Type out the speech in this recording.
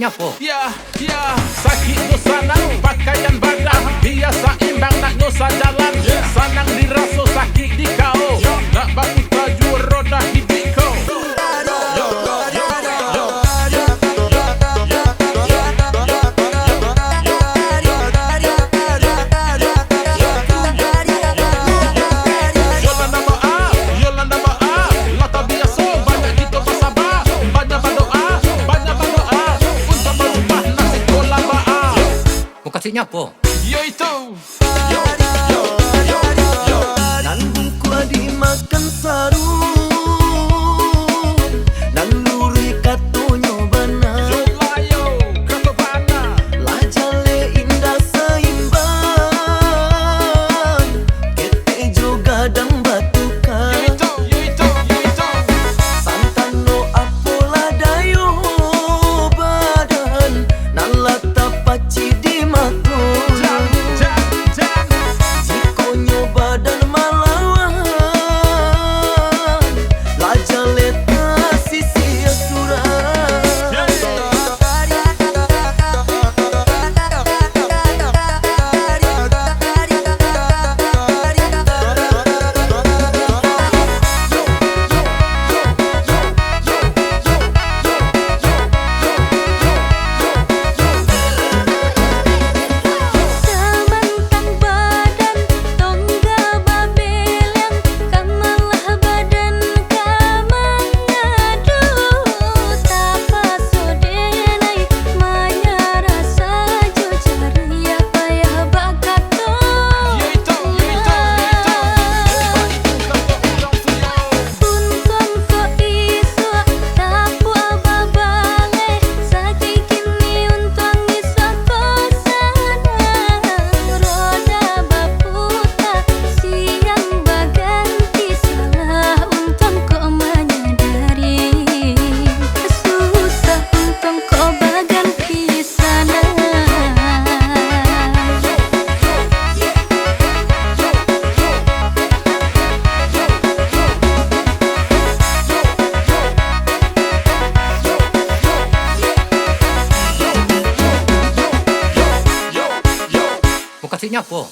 Maksudnya apa? Sakit tu sanang pakaian badan, biasa imbang nak nyusa jalan. Sanang dirasa sakit di kau, nak bantu baju roda hidup kau. Yolanda Maaf, lata biasa banyak kita bersabar, banyak berdoa, banyak berdoa untuk merubah nasib bola Maaf. Maksudnya apa? Yaitu Nanggung kuah dimakan sarung, nang luri katonyo bana, Jolayo Katobana, lajale indah seimbang, kete juga dan batukan, yaitu santano apola dayo badan, nalata paci di mako, sikonyo badan malawan, lajale ta sisi asuran. Samantang badan tongga babelian, kamalah badan kamangadu, tapa sodenai maya rasa jojaria payah bakato. Punton ko iso tapu ababale, sakit kini untang iso kosanang, roda baputa siang baganti salah untang ko menyadari, susah untang ko baganti sana. Maksudnya apa?